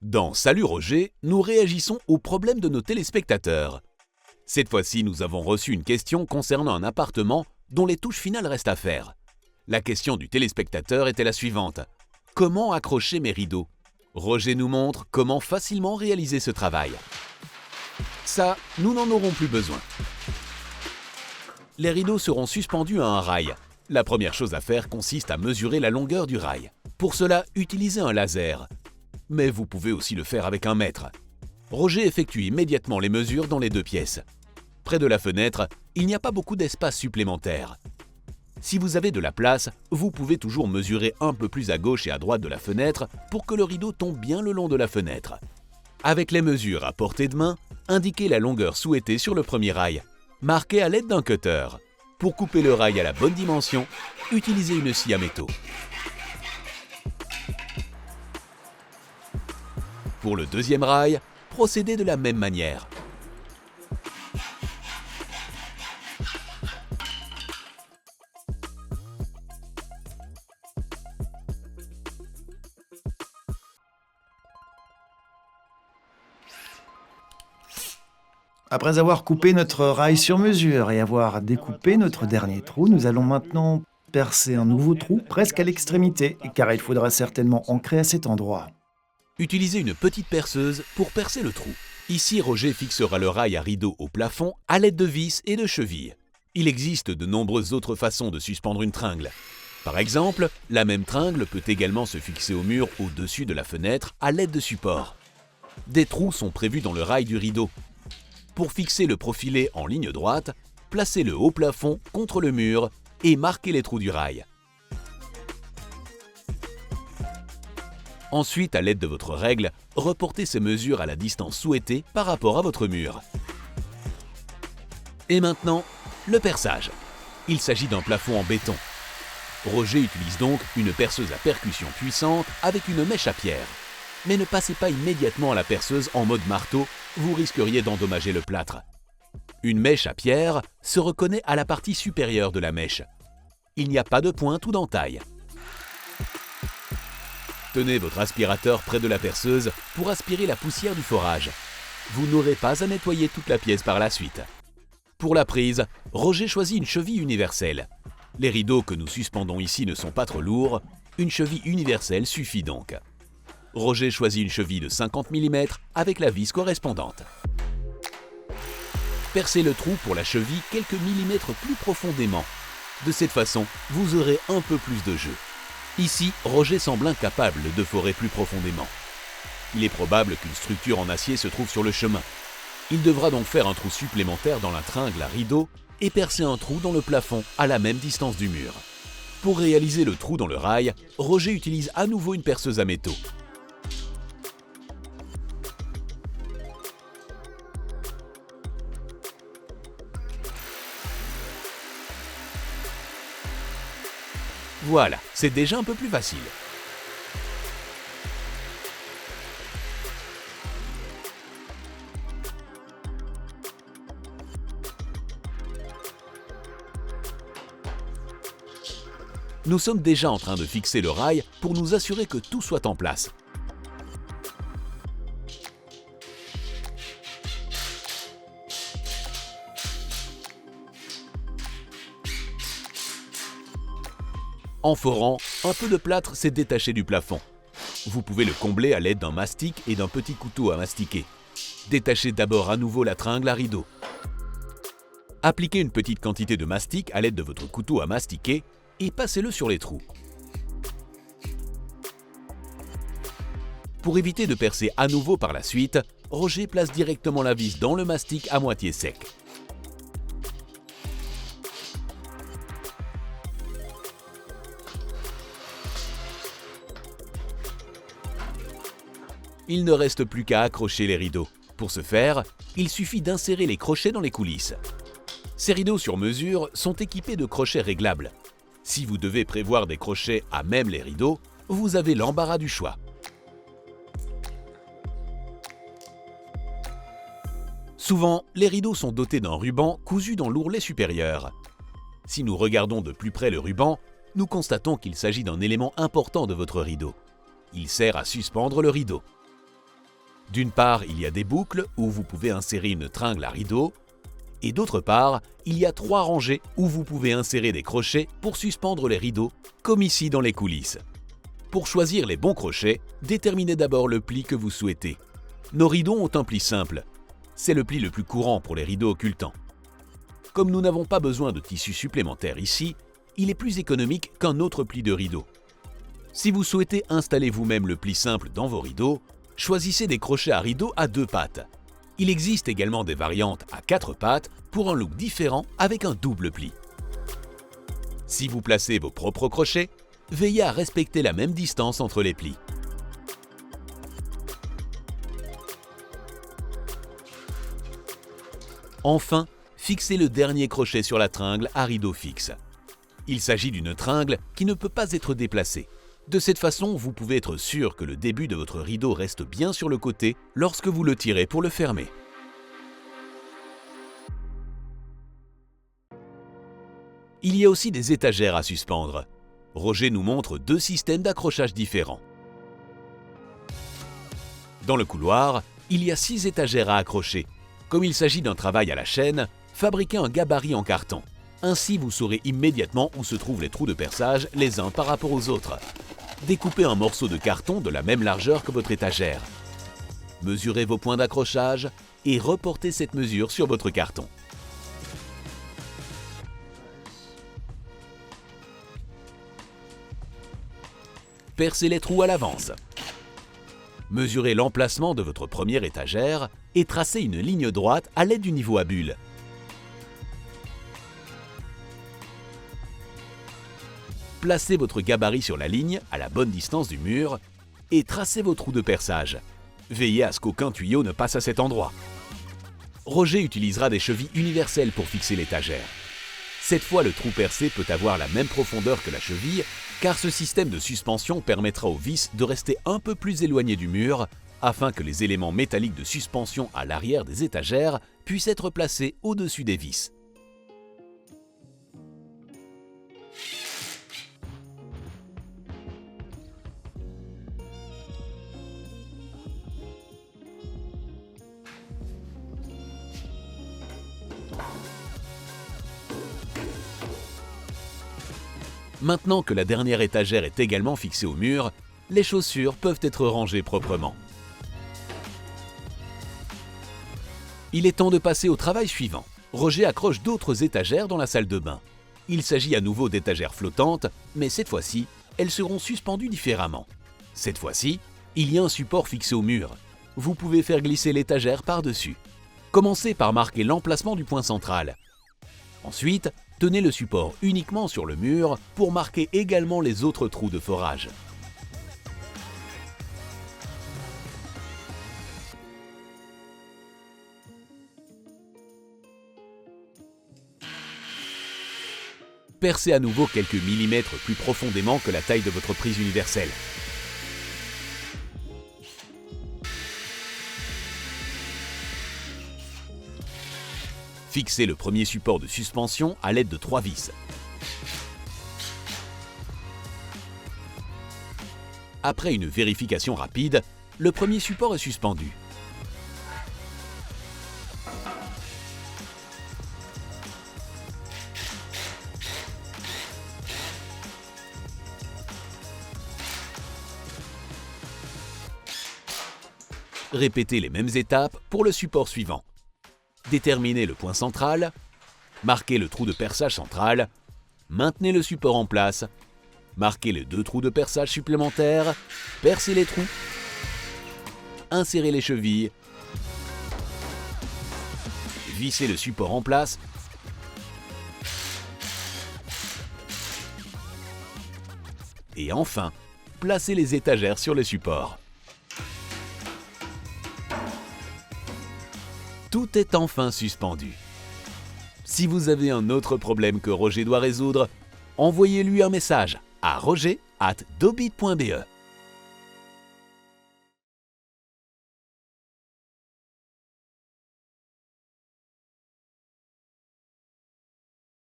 Dans Salut Roger, nous réagissons aux problèmes de nos téléspectateurs. Cette fois-ci, nous avons reçu une question concernant un appartement dont les touches finales restent à faire. La question du téléspectateur était la suivante. Comment accrocher mes rideaux? Roger nous montre comment facilement réaliser ce travail. Ça, nous n'en aurons plus besoin. Les rideaux seront suspendus à un rail. La première chose à faire consiste à mesurer la longueur du rail. Pour cela, utilisez un laser. Mais vous pouvez aussi le faire avec un mètre. Roger effectue immédiatement les mesures dans les deux pièces. Près de la fenêtre, il n'y a pas beaucoup d'espace supplémentaire. Si vous avez de la place, vous pouvez toujours mesurer un peu plus à gauche et à droite de la fenêtre pour que le rideau tombe bien le long de la fenêtre. Avec les mesures à portée de main, indiquez la longueur souhaitée sur le premier rail. Marquez à l'aide d'un cutter. Pour couper le rail à la bonne dimension, utilisez une scie à métaux. Pour le deuxième rail, procédez de la même manière. Après avoir coupé notre rail sur mesure et avoir découpé notre dernier trou, nous allons maintenant percer un nouveau trou presque à l'extrémité, car il faudra certainement ancrer à cet endroit. Utilisez une petite perceuse pour percer le trou. Ici, Roger fixera le rail à rideau au plafond à l'aide de vis et de chevilles. Il existe de nombreuses autres façons de suspendre une tringle. Par exemple, la même tringle peut également se fixer au mur au-dessus de la fenêtre à l'aide de supports. Des trous sont prévus dans le rail du rideau. Pour fixer le profilé en ligne droite, placez le haut plafond contre le mur et marquez les trous du rail. Ensuite, à l'aide de votre règle, reportez ces mesures à la distance souhaitée par rapport à votre mur. Et maintenant, le perçage. Il s'agit d'un plafond en béton. Roger utilise donc une perceuse à percussion puissante avec une mèche à pierre. Mais ne passez pas immédiatement à la perceuse en mode marteau, vous risqueriez d'endommager le plâtre. Une mèche à pierre se reconnaît à la partie supérieure de la mèche. Il n'y a pas de pointe ou d'entaille. Tenez votre aspirateur près de la perceuse pour aspirer la poussière du forage. Vous n'aurez pas à nettoyer toute la pièce par la suite. Pour la prise, Roger choisit une cheville universelle. Les rideaux que nous suspendons ici ne sont pas trop lourds, une cheville universelle suffit donc. Roger choisit une cheville de 50 mm avec la vis correspondante. Percez le trou pour la cheville quelques millimètres plus profondément. De cette façon, vous aurez un peu plus de jeu. Ici, Roger semble incapable de forer plus profondément. Il est probable qu'une structure en acier se trouve sur le chemin. Il devra donc faire un trou supplémentaire dans la tringle à rideau et percer un trou dans le plafond à la même distance du mur. Pour réaliser le trou dans le rail, Roger utilise à nouveau une perceuse à métaux. Voilà, c'est déjà un peu plus facile. Nous sommes déjà en train de fixer le rail pour nous assurer que tout soit en place. En forant, un peu de plâtre s'est détaché du plafond. Vous pouvez le combler à l'aide d'un mastic et d'un petit couteau à mastiquer. Détachez d'abord à nouveau la tringle à rideau. Appliquez une petite quantité de mastic à l'aide de votre couteau à mastiquer et passez-le sur les trous. Pour éviter de percer à nouveau par la suite, Roger place directement la vis dans le mastic à moitié sec. Il ne reste plus qu'à accrocher les rideaux. Pour ce faire, il suffit d'insérer les crochets dans les coulisses. Ces rideaux sur mesure sont équipés de crochets réglables. Si vous devez prévoir des crochets à même les rideaux, vous avez l'embarras du choix. Souvent, les rideaux sont dotés d'un ruban cousu dans l'ourlet supérieur. Si nous regardons de plus près le ruban, nous constatons qu'il s'agit d'un élément important de votre rideau. Il sert à suspendre le rideau. D'une part, il y a des boucles où vous pouvez insérer une tringle à rideau, et d'autre part, il y a 3 rangées où vous pouvez insérer des crochets pour suspendre les rideaux, comme ici dans les coulisses. Pour choisir les bons crochets, déterminez d'abord le pli que vous souhaitez. Nos rideaux ont un pli simple. C'est le pli le plus courant pour les rideaux occultants. Comme nous n'avons pas besoin de tissu supplémentaire ici, il est plus économique qu'un autre pli de rideau. Si vous souhaitez installer vous-même le pli simple dans vos rideaux, choisissez des crochets à rideaux à 2 pattes. Il existe également des variantes à 4 pattes pour un look différent avec un double pli. Si vous placez vos propres crochets, veillez à respecter la même distance entre les plis. Enfin, fixez le dernier crochet sur la tringle à rideau fixe. Il s'agit d'une tringle qui ne peut pas être déplacée. De cette façon, vous pouvez être sûr que le début de votre rideau reste bien sur le côté lorsque vous le tirez pour le fermer. Il y a aussi des étagères à suspendre. Roger nous montre 2 systèmes d'accrochage différents. Dans le couloir, il y a 6 étagères à accrocher. Comme il s'agit d'un travail à la chaîne, fabriquez un gabarit en carton. Ainsi, vous saurez immédiatement où se trouvent les trous de perçage les uns par rapport aux autres. Découpez un morceau de carton de la même largeur que votre étagère. Mesurez vos points d'accrochage et reportez cette mesure sur votre carton. Percez les trous à l'avance. Mesurez l'emplacement de votre première étagère et tracez une ligne droite à l'aide du niveau à bulles. Placez votre gabarit sur la ligne à la bonne distance du mur et tracez vos trous de perçage. Veillez à ce qu'aucun tuyau ne passe à cet endroit. Roger utilisera des chevilles universelles pour fixer l'étagère. Cette fois, le trou percé peut avoir la même profondeur que la cheville, car ce système de suspension permettra aux vis de rester un peu plus éloignées du mur, afin que les éléments métalliques de suspension à l'arrière des étagères puissent être placés au-dessus des vis. Maintenant que la dernière étagère est également fixée au mur, les chaussures peuvent être rangées proprement. Il est temps de passer au travail suivant. Roger accroche d'autres étagères dans la salle de bain. Il s'agit à nouveau d'étagères flottantes, mais cette fois-ci, elles seront suspendues différemment. Cette fois-ci, il y a un support fixé au mur. Vous pouvez faire glisser l'étagère par-dessus. Commencez par marquer l'emplacement du point central. Ensuite, tenez le support uniquement sur le mur pour marquer également les autres trous de forage. Percez à nouveau quelques millimètres plus profondément que la taille de votre prise universelle. Fixez le premier support de suspension à l'aide de 3 vis. Après une vérification rapide, le premier support est suspendu. Répétez les mêmes étapes pour le support suivant. Déterminez le point central, marquez le trou de perçage central, maintenez le support en place, marquez les 2 trous de perçage supplémentaires, percez les trous, insérez les chevilles, vissez le support en place, et enfin, placez les étagères sur le support. Tout est enfin suspendu. Si vous avez un autre problème que Roger doit résoudre, envoyez-lui un message à roger@dobit.be.